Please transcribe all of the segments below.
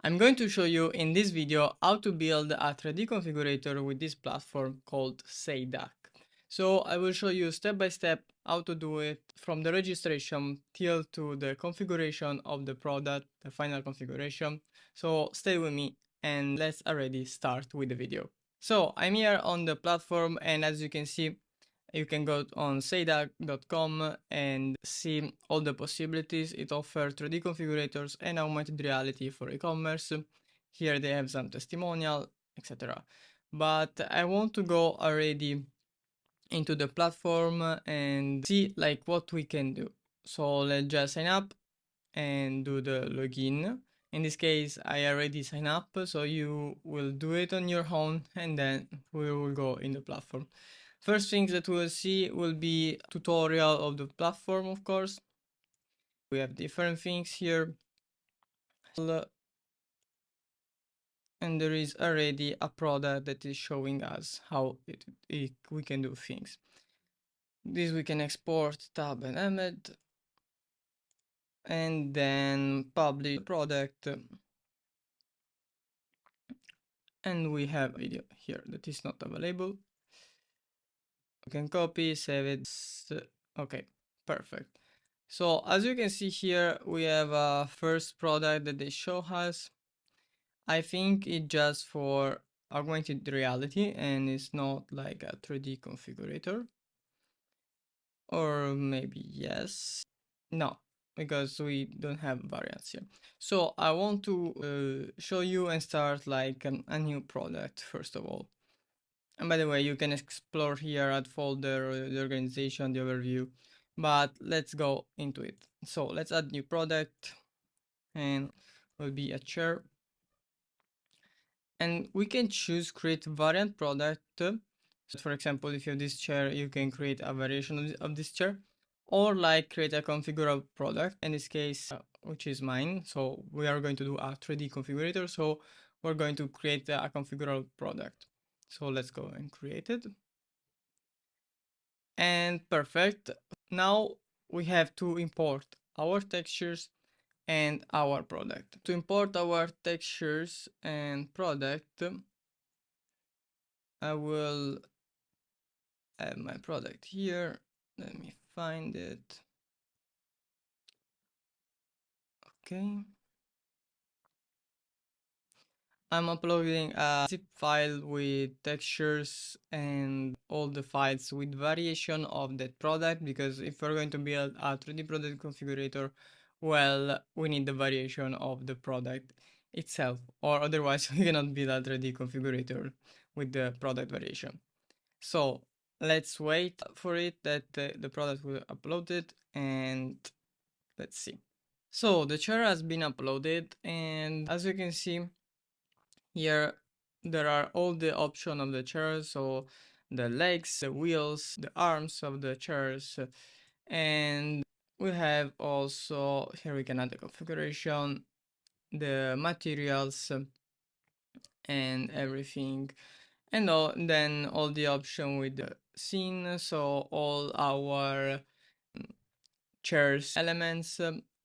I'm going to show you in this video how to build a 3D configurator with this platform called Sayduck. So I will show you step by step how to do it from the registration till to the configuration of the product, the final configuration. So stay with me and let's already start with the video. So I'm here on the platform, and as you can see, you can go on sayduck.com and see all the possibilities. It offers 3D configurators and augmented reality for e-commerce. Here they have some testimonial, etc. But I want to go already into the platform and see like what we can do. So let's just sign up and do the login. In this case, I already signed up, so you will do it on your own and then we will go in the platform. First things that we'll see will be tutorial of the platform, of course. We have different things here. And there is already a product that is showing us how we can do things. This we can export, tab and embed, and then publish the product. And we have a video here that is not available. You can copy, save it. Okay, perfect. So as you can see here, we have a first product that they show us. I think it's just for augmented reality and it's not like a 3D configurator. Or maybe yes. No, because we don't have variants here. So I want to show you and start like a new product first of all. And by the way, you can explore here at folder, the organization, the overview, but let's go into it. So let's add new product and will be a chair. And we can choose create variant product. So for example, if you have this chair, you can create a variation of this chair, or like create a configurable product. In this case, which is mine. So we are going to do a 3D configurator. So we're going to create a configurable product. So let's go and create it. And perfect. Now we have to import our textures and our product. To import our textures and product, I will have my product here. Let me find it. Okay. I'm uploading a zip file with textures and all the files with variation of that product, because if we're going to build a 3D product configurator, well, we need the variation of the product itself, or otherwise we cannot build a 3D configurator with the product variation. So let's wait for it that the product will upload it, and let's see. So the chair has been uploaded, and as you can see, here there are all the options of the chair, so the legs, the wheels, the arms of the chairs, and we have also here we can add the configuration, the materials, and everything, and then all the option with the scene, so all our chairs elements,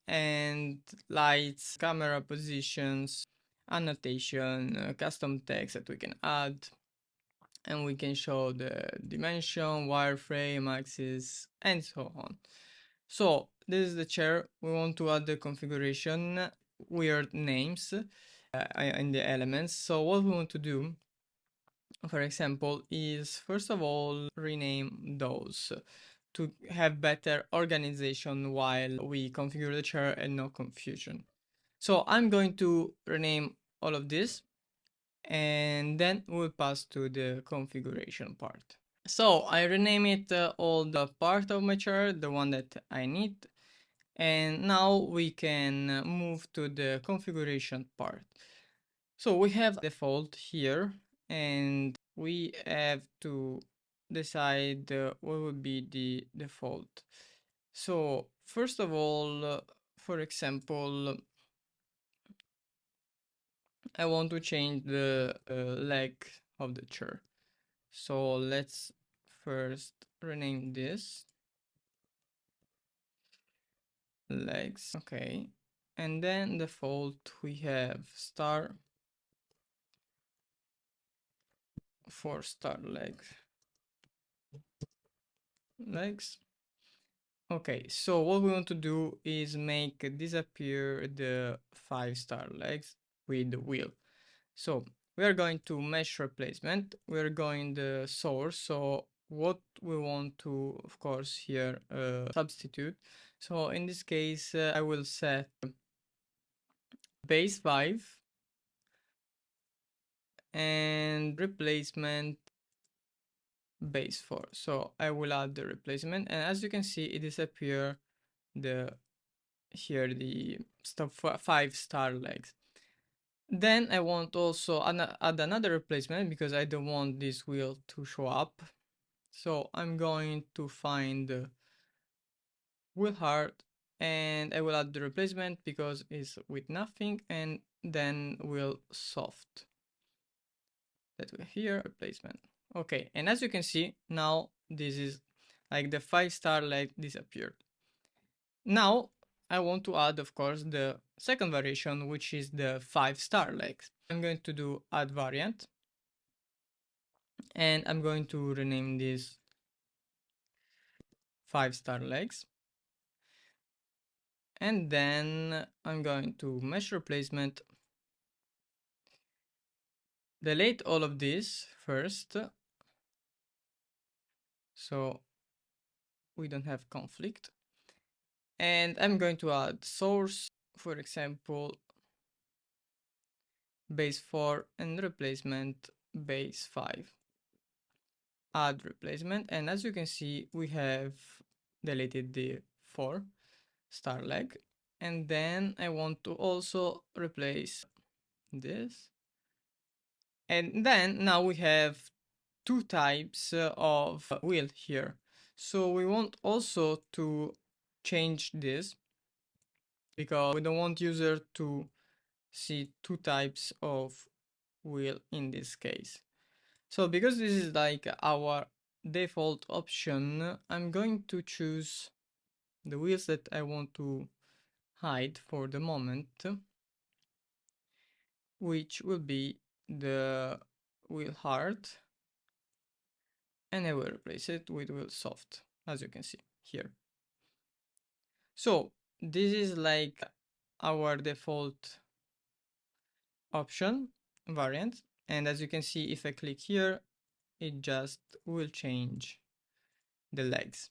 and lights, camera positions, annotation, custom text that we can add, and we can show the dimension, wireframe, axis, and so on. So this is the chair. We want to add the configuration, weird names in the elements. So what we want to do, for example, is first of all rename those to have better organization while we configure the chair and no confusion. So I'm going to rename all of this, and then we'll pass to the configuration part. So I rename it all the part of my chair, the one that I need. And now we can move to the configuration part. So we have default here, and we have to decide what would be the default. So first of all, for example, I want to change the leg of the chair. So let's first rename this legs. Okay. And then default we have star for star legs. Okay, so what we want to do is make disappear the 5-star legs with the wheel. So we are going to mesh replacement. We are going the source. So what we want to, of course, here substitute. So in this case, I will set base 5 and replacement base 4. So I will add the replacement, and as you can see, it disappear the here the stuff 5-star legs. Then I want also add another replacement because I don't want this wheel to show up. So I'm going to find the wheel hard and I will add the replacement because it's with nothing, and then wheel soft that we here replacement. Okay, and as you can see now this is like the 5-star leg disappeared. Now I want to add, of course, the second variation, which is the 5-star legs. I'm going to do add variant and I'm going to rename this 5-star legs. And then I'm going to mesh replacement, delete all of this first, so we don't have conflict. And I'm going to add source, for example, base 4 and replacement base 5. Add replacement, and as you can see, we have deleted the 4-star leg. And then I want to also replace this. And then now we have two types of wheel here. So we want also to change this because we don't want user to see two types of wheel in this case. So because this is like our default option, I'm going to choose the wheels that I want to hide for the moment, which will be the wheel hard, and I will replace it with wheel soft, as you can see here. So this is like our default option variant, and as you can see, if I click here, it just will change the legs.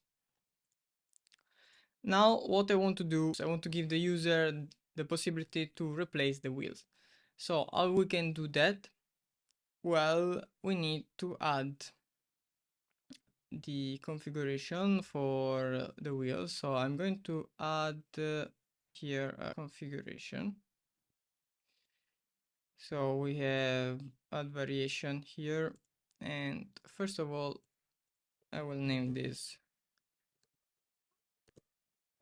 Now what I want to do is I want to give the user the possibility to replace the wheels. So how we can do that? Well, we need to add the configuration for the wheels. So I'm going to add here a configuration. So we have add variation here, and first of all I will name this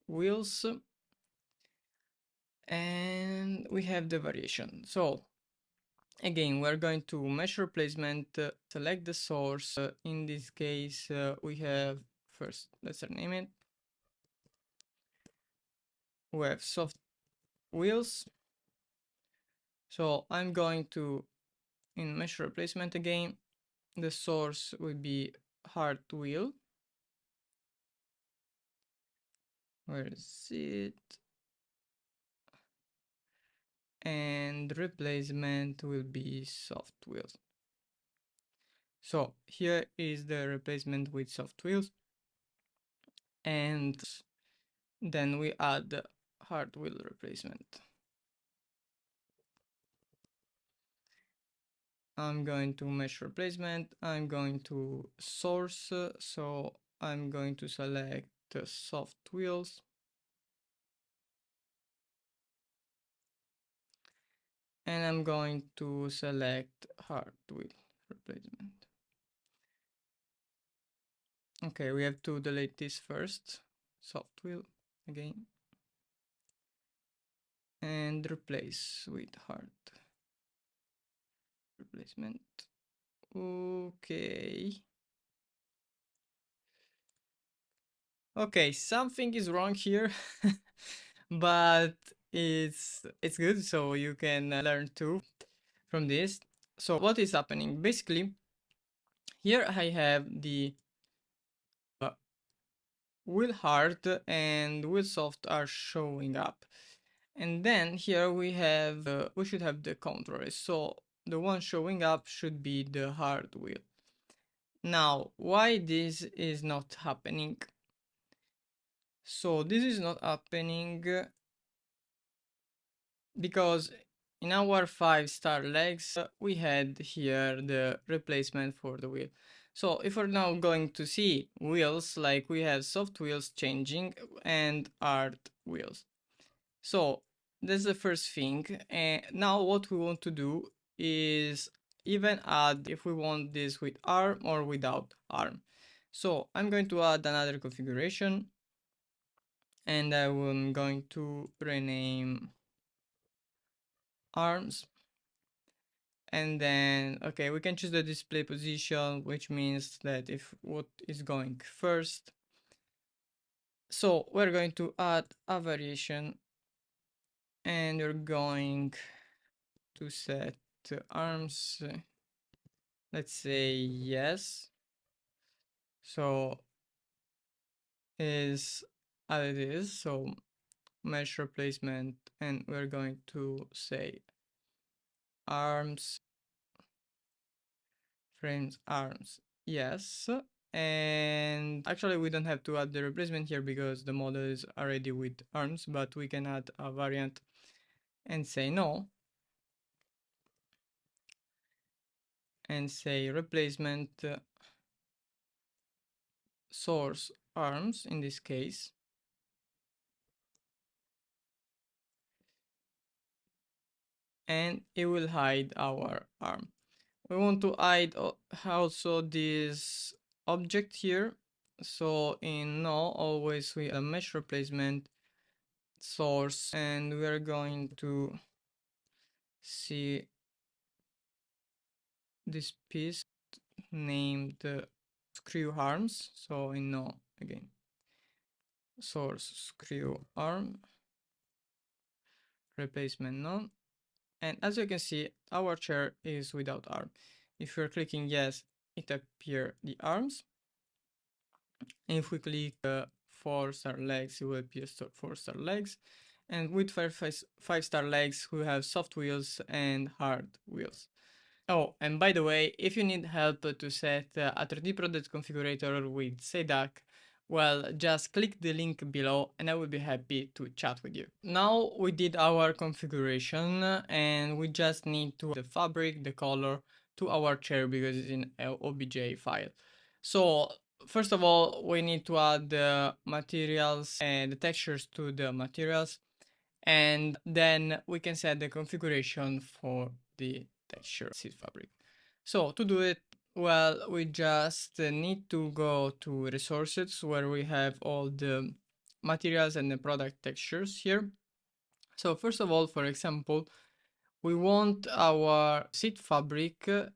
wheels, and we have the variation. So again, we're going to mesh replacement, select the source. In this case, we have first, let's rename it. We have soft wheels. So I'm going to, in mesh replacement again, the source will be hard wheel. Where is it? And replacement will be soft wheels. So here is the replacement with soft wheels, and then we add the hard wheel replacement. I'm going to mesh replacement, I'm going to source, so I'm going to select the soft wheels. And I'm going to select hard wheel replacement. Okay, we have to delete this first, soft wheel again, and replace with hard replacement. Okay. Okay, something is wrong here, but it's good, so you can learn too from this. So what is happening? Basically, here I have the uh, wheel hard and wheel soft are showing up. And then here we should have the controllers. So the one showing up should be the hard wheel. Now, why this is not happening? So this is not happening because in our 5-star legs, we had here the replacement for the wheel. So if we're now going to see wheels, like we have soft wheels changing and hard wheels. So that's the first thing. And now what we want to do is even add if we want this with arm or without arm. So I'm going to add another configuration and I'm going to rename arms. And then, okay, we can choose the display position, which means that if what is going first. So we're going to add a variation and we're going to set arms, let's say yes. So is as it is, so mesh replacement, and we're going to say arms, frames, arms, yes. And actually we don't have to add the replacement here because the model is already with arms, but we can add a variant and say no, and say replacement source arms in this case, and it will hide our arm. We want to hide also this object here. So in no, always we a mesh replacement source, and we are going to see this piece named screw arms. So in no again, source screw arm replacement none. And as you can see, our chair is without arm. If you're clicking yes, it appear the arms. And if we click 4-star legs, it will appear 4-star legs. And with 5-star legs, we have soft wheels and hard wheels. Oh, and by the way, if you need help to set a 3D product configurator with Sayduck, well, just click the link below and I will be happy to chat with you. Now we did our configuration and we just need to add the fabric, the color to our chair because it's in a OBJ file. So first of all, we need to add the materials and the textures to the materials, and then we can set the configuration for the texture seed fabric. So to do it, well, we just need to go to resources where we have all the materials and the product textures here. So first of all, for example, we want our seed fabric to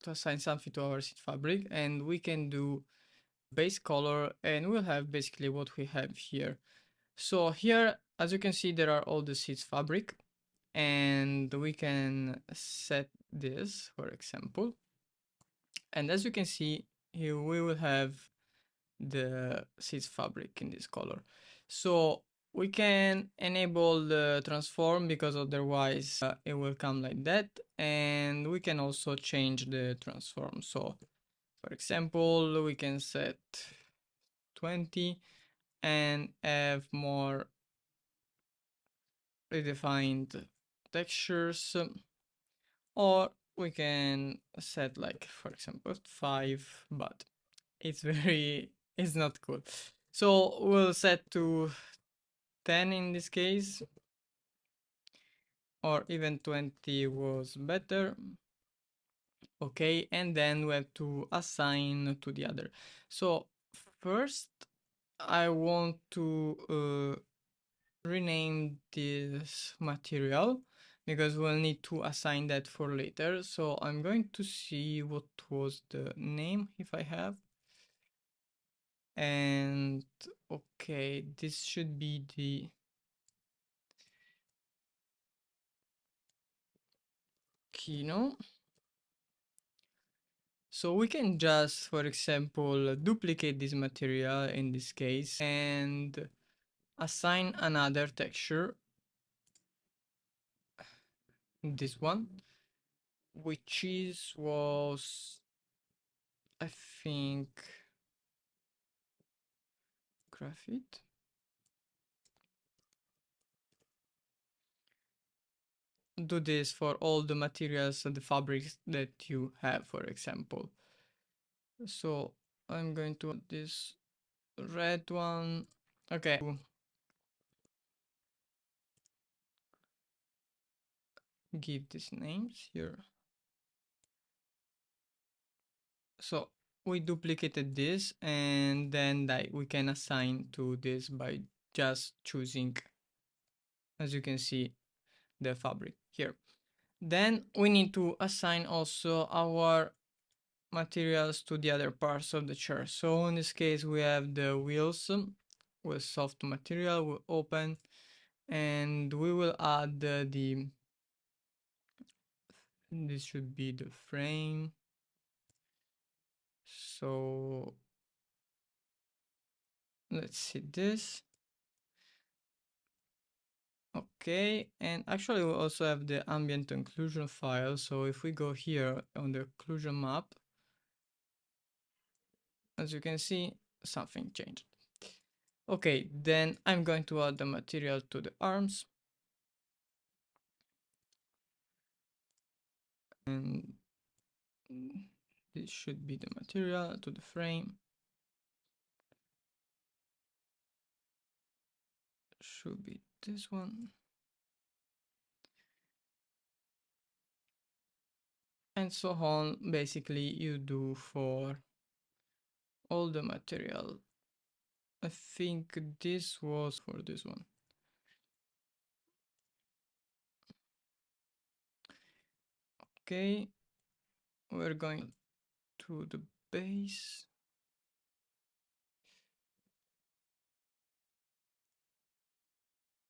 assign something to our seed fabric, and we can do base color, and we'll have basically what we have here. So here, as you can see, there are all the seeds fabric, and we can set this, for example. And as you can see, here we will have the seeds fabric in this color. So we can enable the transform because otherwise it will come like that. And we can also change the transform. So for example, we can set 20 and have more predefined textures, or we can set like, for example, 5, but it's it's not cool. So we'll set to 10 in this case, or even 20 was better. Okay, and then we have to assign to the other. So first I want to rename this material because we'll need to assign that for later. So I'm going to see what was the name if I have. And okay, this should be the Kino. So we can just, for example, duplicate this material in this case and assign another texture, this one, which was, I think, graphite. Do this for all the materials and the fabrics that you have, for example. So I'm going to add this red one. Okay. Give these names here. So we duplicated this and then we can assign to this by just choosing, as you can see, the fabric here. Then we need to assign also our materials to the other parts of the chair. So in this case, we have the wheels with soft material, we'll open, and we will add this should be the frame. So let's see this. Okay, and actually we also have the ambient occlusion file. So if we go here on the occlusion map, as you can see, something changed. Okay, then I'm going to add the material to the arms. And this should be the material to the frame. Should be this one. And so on, basically you do for all the material. I think this was for this one. Okay, we're going to the base.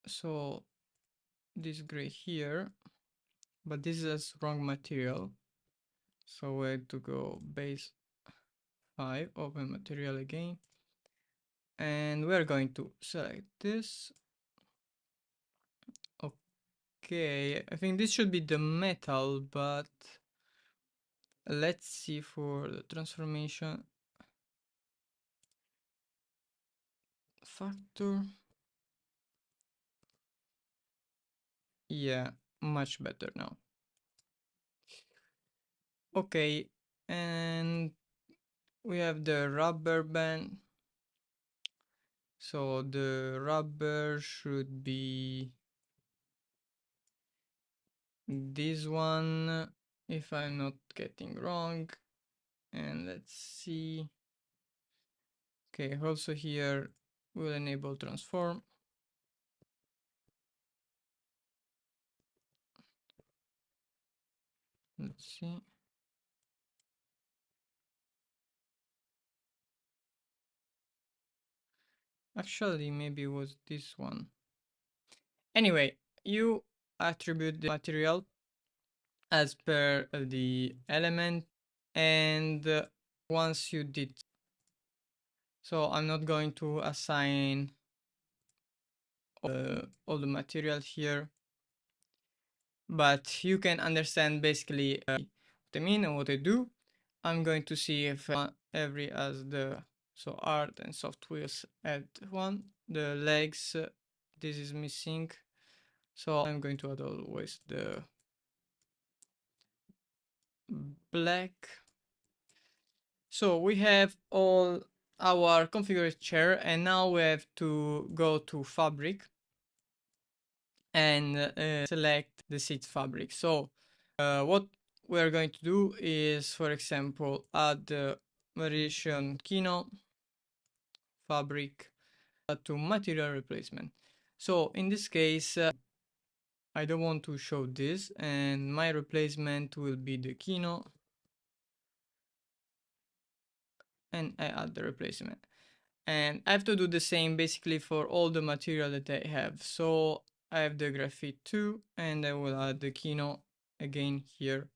So this gray here, but this is wrong material. So we have to go base 5, open material again. And we're going to select this. Okay, I think this should be the metal, but let's see for the transformation factor. Yeah, much better now. Okay, and we have the rubber band. So the rubber should be this one, if I'm not getting wrong. And let's see. Okay, also here we'll enable transform. Let's see. Actually, maybe it was this one. Anyway, you attribute the material as per the element, and once you did, so I'm not going to assign all the material here, but you can understand basically what I mean and what I do. I'm going to see if every as the so art and soft wheels add one, the legs this is missing, so I'm going to add always the black. So we have all our configured chair, and now we have to go to fabric and select the seat fabric. So what we are going to do is, for example, add the variation Kino fabric to material replacement. So in this case, I don't want to show this, and my replacement will be the Kino, and I add the replacement. And I have to do the same basically for all the material that I have. So I have the graphite too, and I will add the Kino again here.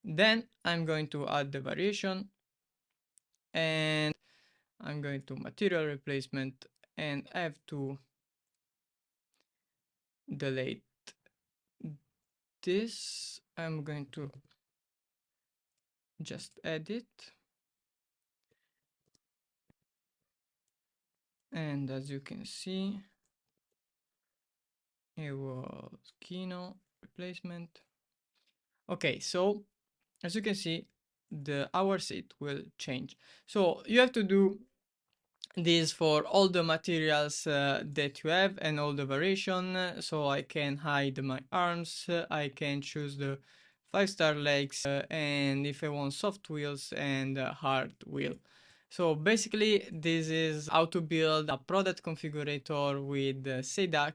Then I'm going to add the variation, and I'm going to material replacement, and I have to delete this. I'm going to just edit, and as you can see, it was Kino replacement. Okay, so as you can see, the our seat will change. So you have to do this for all the materials that you have and all the variation. So I can hide my arms, I can choose the 5-star legs, and if I want soft wheels and hard wheel. So basically this is how to build a product configurator with Sayduck.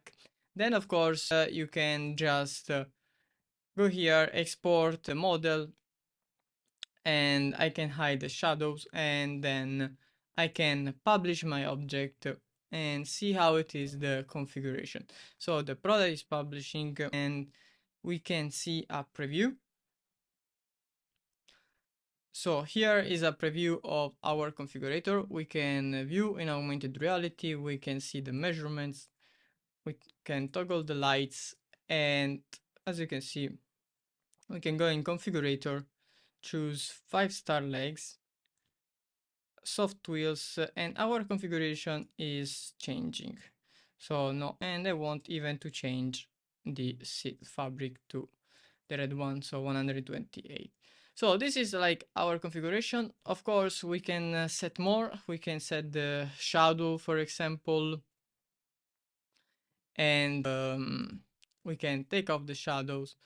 Then of course you can just go here, export the model, and I can hide the shadows, and then I can publish my object and see how it is the configuration. So the product is publishing, and we can see a preview. So here is a preview of our configurator. We can view in augmented reality, we can see the measurements, we can toggle the lights, and as you can see, we can go in configurator, choose 5-star legs, soft wheels, and our configuration is changing. So no, and I want even to change the seat fabric to the red one, so 128. So this is like our configuration. Of course, we can set more. We can set the shadow, for example, and we can take off the shadows.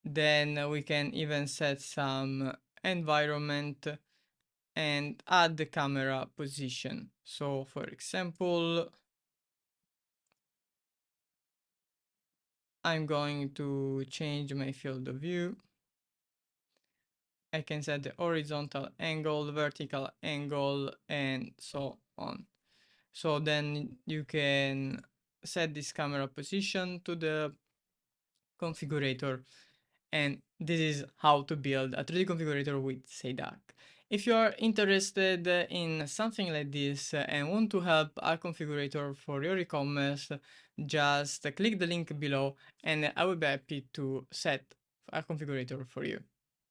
Then we can even set some environment and add the camera position. So for example, I'm going to change my field of view. I can set the horizontal angle, vertical angle, and so on. So then you can set this camera position to the configurator, and this is how to build a 3D configurator with Sayduck. If you are interested in something like this and want to help a configurator for your e-commerce, just click the link below and I will be happy to set a configurator for you.